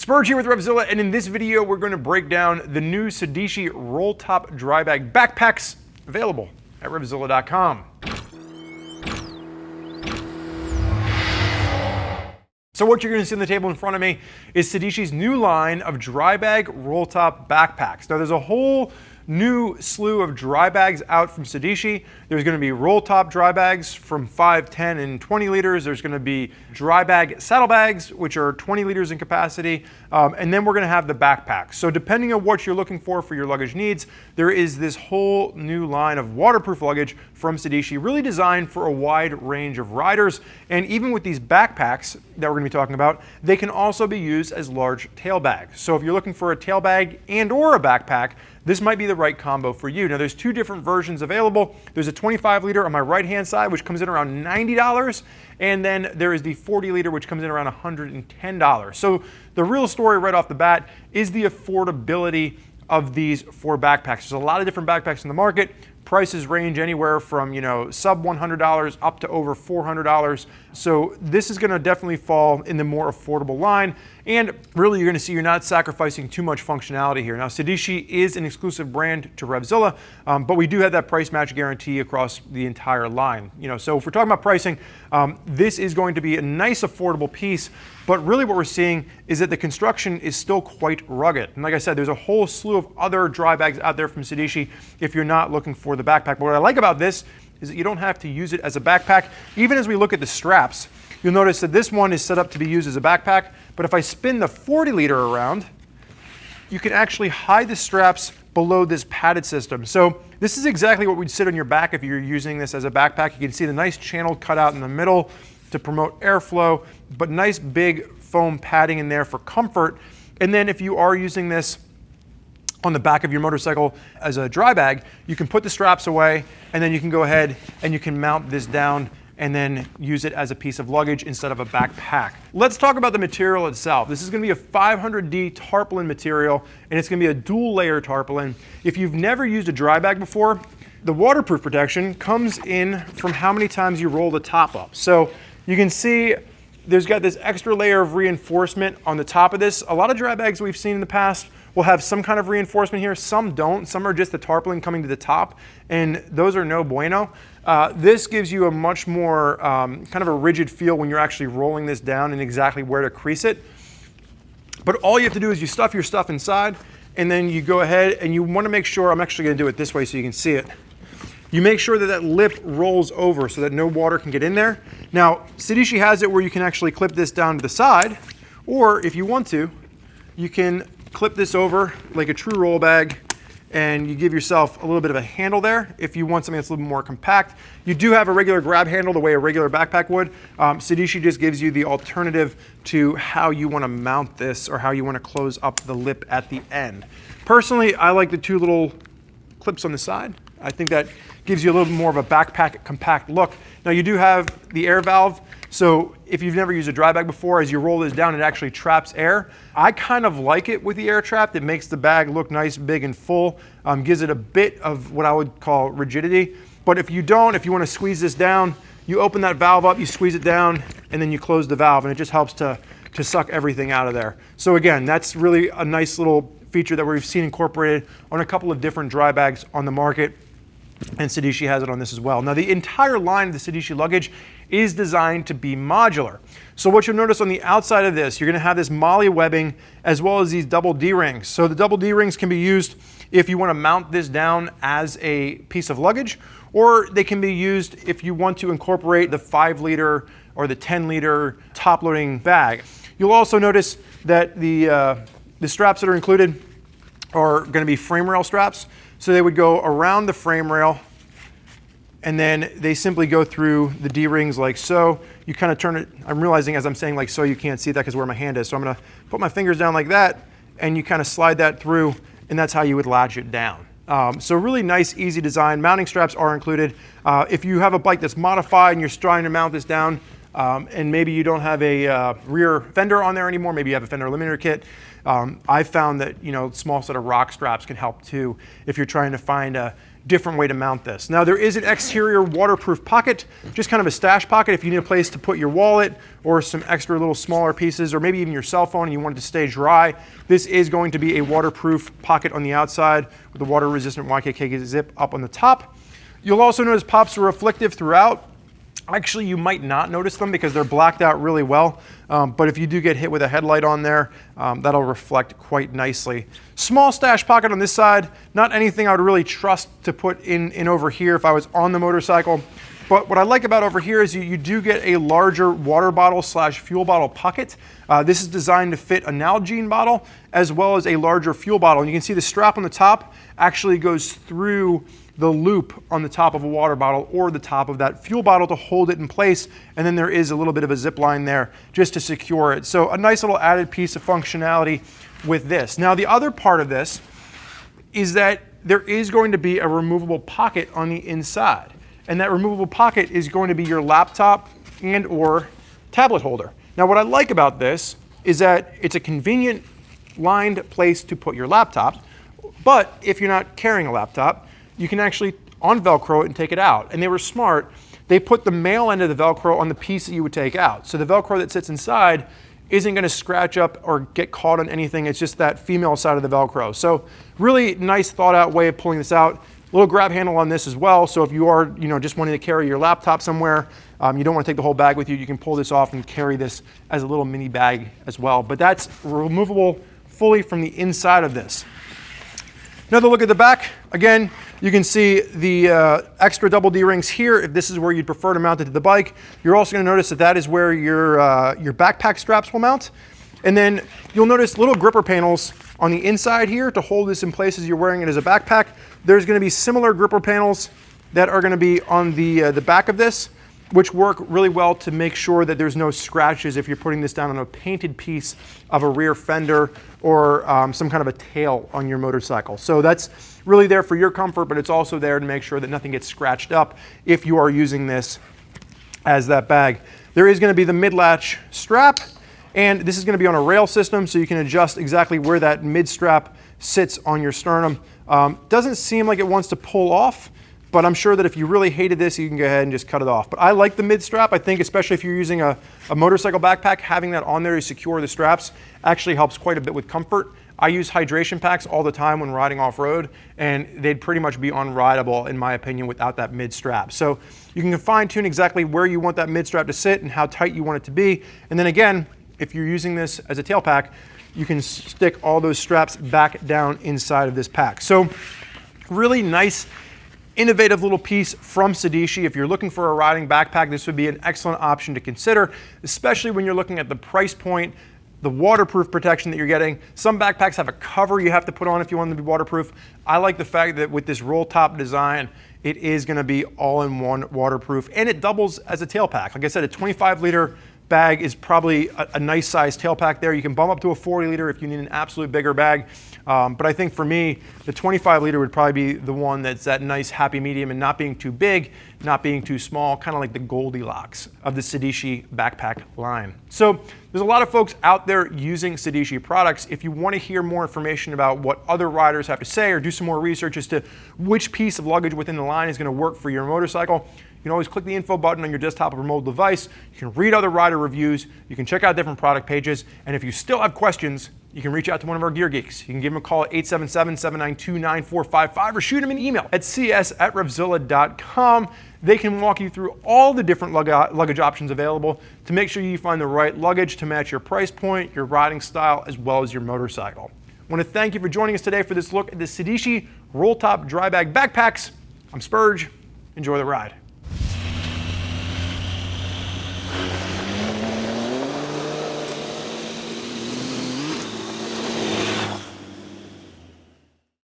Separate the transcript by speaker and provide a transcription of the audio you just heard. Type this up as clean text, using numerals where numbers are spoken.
Speaker 1: Spurge here with RevZilla, and in this video we're going to break down the new Sedici roll top dry bag backpacks available at RevZilla.com. So what you're going to see on the table in front of me is Sedici's new line of dry bag roll top backpacks. Now there's a whole new slew of dry bags out from Sedici. There's going to be roll top dry bags from 5, 10, and 20 liters. There's going to be dry bag saddlebags, which are 20 liters in capacity. And then we're going to have the backpacks. So depending on what you're looking for your luggage needs, there is this whole new line of waterproof luggage from Sedici, really designed for a wide range of riders. And even with these backpacks that we're going to be talking about, they can also be used as large tail bags. So if you're looking for a tail bag and or a backpack, this might be the right combo for you. Now there's two different versions available. There's a 25 liter on my right hand side, which comes in around $90. And then there is the 40 liter, which comes in around $110. So the real story right off the bat is the affordability of these four backpacks. There's a lot of different backpacks in the market. Prices range anywhere from, sub $100 up to over $400. So this is going to definitely fall in the more affordable line. And really, you're going to see you're not sacrificing too much functionality here. Now, Sedici is an exclusive brand to RevZilla, but we do have that price match guarantee across the entire line. So if we're talking about pricing, this is going to be a nice affordable piece. But really what we're seeing is that the construction is still quite rugged. And like I said, there's a whole slew of other dry bags out there from Sedici if you're not looking for the backpack. But what I like about this is that you don't have to use it as a backpack. Even as we look at the straps, you'll notice that this one is set up to be used as a backpack. But if I spin the 40 liter around, you can actually hide the straps below this padded system. So this is exactly what would sit on your back if you're using this as a backpack. You can see the nice channel cut out in the middle to promote airflow, but nice big foam padding in there for comfort. And then if you are using this on the back of your motorcycle as a dry bag, you can put the straps away, and then you can go ahead and you can mount this down and then use it as a piece of luggage instead of a backpack. Let's talk about the material itself. This is going to be a 500D tarpaulin material, and it's going to be a dual layer tarpaulin. If you've never used a dry bag before, the waterproof protection comes in from how many times you roll the top up. So you can see there's got this extra layer of reinforcement on the top of this. A lot of dry bags we've seen in the past will have some kind of reinforcement here. Some don't. Some are just the tarpaulin coming to the top, and those are no bueno. This gives you a much more kind of a rigid feel when you're actually rolling this down and exactly where to crease it. But all you have to do is you stuff your stuff inside, and then you go ahead and you want to make sure, I'm actually going to do it this way so you can see it. You make sure that that lip rolls over so that no water can get in there. Now, Sedici has it where you can actually clip this down to the side, or if you want to, you can clip this over like a true roll bag, and you give yourself a little bit of a handle there if you want something that's a little more compact. You do have a regular grab handle the way a regular backpack would. Sedici just gives you the alternative to how you want to mount this or how you want to close up the lip at the end. Personally, I like the two little clips on the side. I think that gives you a little more of a backpack compact look. Now you do have the air valve, so if you've never used a dry bag before, as you roll this down, it actually traps air. I kind of like it with the air trap. It makes the bag look nice, big, and full. Gives it a bit of what I would call rigidity. But if you don't, if you want to squeeze this down, you open that valve up, you squeeze it down, and then you close the valve, and it just helps to suck everything out of there. So again, that's really a nice little feature that we've seen incorporated on a couple of different dry bags on the market. And Sedici has it on this as well. Now the entire line of the Sedici luggage is designed to be modular. So what you'll notice on the outside of this, you're going to have this MOLLE webbing as well as these double D-rings. So the double D-rings can be used if you want to mount this down as a piece of luggage, or they can be used if you want to incorporate the 5 liter or the 10 liter top loading bag. You'll also notice that the straps that are included are going to be frame rail straps. So they would go around the frame rail, and then they simply go through the D-rings like so. You kind of turn it, I'm realizing as I'm saying like so, you can't see that because where my hand is. So I'm going to put my fingers down like that, and you kind of slide that through, and that's how you would latch it down. So really nice, easy design. Mounting straps are included. If you have a bike that's modified and you're trying to mount this down, and maybe you don't have a rear fender on there anymore, maybe you have a fender eliminator kit, I found that, you know, small set of rock straps can help too if you're trying to find a different way to mount this. Now there is an exterior waterproof pocket, just kind of a stash pocket if you need a place to put your wallet or some extra little smaller pieces, or maybe even your cell phone and you want it to stay dry. This is going to be a waterproof pocket on the outside with a water resistant YKK zip up on the top. You'll also notice pops are reflective throughout. Actually, you might not notice them because they're blacked out really well, but if you do get hit with a headlight on there, that'll reflect quite nicely. Small stash pocket on this side, not anything I would really trust to put in over here if I was on the motorcycle. But what I like about over here is you do get a larger water bottle slash fuel bottle pocket. This is designed to fit a Nalgene bottle as well as a larger fuel bottle. And you can see the strap on the top actually goes through the loop on the top of a water bottle or the top of that fuel bottle to hold it in place, and then there is a little bit of a zip line there just to secure it. So a nice little added piece of functionality with this. Now the other part of this is that there is going to be a removable pocket on the inside, and that removable pocket is going to be your laptop and or tablet holder. Now what I like about this is that it's a convenient lined place to put your laptop, but if you're not carrying a laptop, you can actually on-Velcro it and take it out. And they were smart. They put the male end of the Velcro on the piece that you would take out. So the Velcro that sits inside isn't going to scratch up or get caught on anything. It's just that female side of the Velcro. So really nice thought out way of pulling this out. Little grab handle on this as well. So if you are, you know, just wanting to carry your laptop somewhere, you don't want to take the whole bag with you, you can pull this off and carry this as a little mini bag as well. But that's removable fully from the inside of this. Another look at the back. Again, you can see the extra double D-rings here if this is where you'd prefer to mount it to the bike. You're also going to notice that that is where your backpack straps will mount. And then you'll notice little gripper panels on the inside here to hold this in place as you're wearing it as a backpack. There's going to be similar gripper panels that are going to be on the back of this, which work really well to make sure that there's no scratches if you're putting this down on a painted piece of a rear fender or some kind of a tail on your motorcycle. So that's really there for your comfort, but it's also there to make sure that nothing gets scratched up if you are using this as that bag. There is going to be the mid-latch strap, and this is going to be on a rail system, so you can adjust exactly where that mid-strap sits on your sternum. Doesn't seem like it wants to pull off, but I'm sure that if you really hated this, you can go ahead and just cut it off. But I like the mid strap. I think especially if you're using a motorcycle backpack, having that on there to secure the straps actually helps quite a bit with comfort. I use hydration packs all the time when riding off-road, and they'd pretty much be unrideable, in my opinion, without that mid strap. So you can fine-tune exactly where you want that mid strap to sit and how tight you want it to be. And then again, if you're using this as a tail pack, you can stick all those straps back down inside of this pack. So really nice, innovative little piece from Sedici. If you're looking for a riding backpack, this would be an excellent option to consider, especially when you're looking at the price point, the waterproof protection that you're getting. Some backpacks have a cover you have to put on if you want them to be waterproof. I like the fact that with this roll top design, it is going to be all-in-one waterproof, and it doubles as a tail pack. Like I said, a 25-liter bag is probably a nice size tail pack there. You can bump up to a 40-liter if you need an absolute bigger bag. But I think for me, the 25-liter would probably be the one that's that nice happy medium and not being too big, not being too small, kind of like the Goldilocks of the Sedici backpack line. So there's a lot of folks out there using Sedici products. If you want to hear more information about what other riders have to say or do some more research as to which piece of luggage within the line is going to work for your motorcycle, you can always click the info button on your desktop or mobile device. You can read other rider reviews. You can check out different product pages. And if you still have questions, you can reach out to one of our gear geeks. You can give them a call at 877-792-9455 or shoot them an email at cs@revzilla.com. They can walk you through all the different luggage options available to make sure you find the right luggage to match your price point, your riding style, as well as your motorcycle. I want to thank you for joining us today for this look at the Sedici roll top dry bag backpacks. I'm Spurge. Enjoy the ride.